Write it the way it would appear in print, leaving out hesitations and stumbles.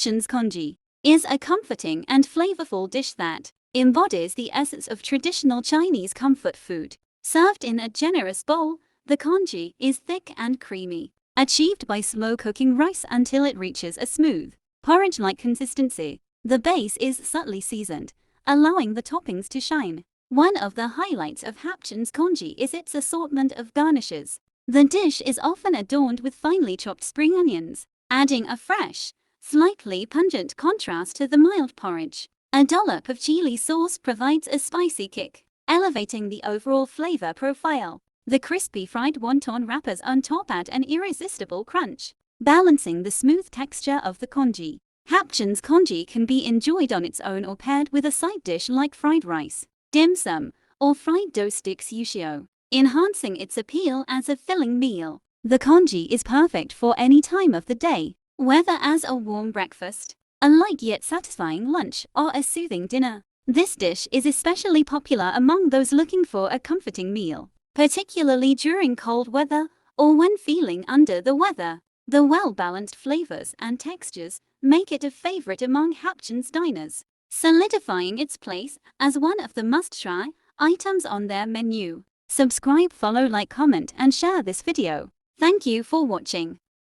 HapChan's congee is a comforting and flavorful dish that embodies the essence of traditional Chinese comfort food. Served in a generous bowl, the congee is thick and creamy, achieved by slow cooking rice until it reaches a smooth, porridge-like consistency. The base is subtly seasoned, allowing the toppings to shine. One of the highlights of HapChan's congee is its assortment of garnishes. The dish is often adorned with finely chopped spring onions, adding a fresh, slightly pungent contrast to the mild porridge. A dollop of chili sauce provides a spicy kick, elevating the overall flavor profile. The crispy fried wonton wrappers on top add an irresistible crunch, balancing the smooth texture of the congee. HapChan's congee can be enjoyed on its own or paired with a side dish like fried rice, dim sum, or fried dough sticks youtiao, enhancing its appeal as a filling meal. The congee is perfect for any time of the day, whether as a warm breakfast, a light yet satisfying lunch, or a soothing dinner. This dish is especially popular among those looking for a comforting meal, particularly during cold weather or when feeling under the weather. The well-balanced flavors and textures make it a favorite among HapChan's diners, solidifying its place as one of the must-try items on their menu. Subscribe, follow, like, comment, and share this video. Thank you for watching.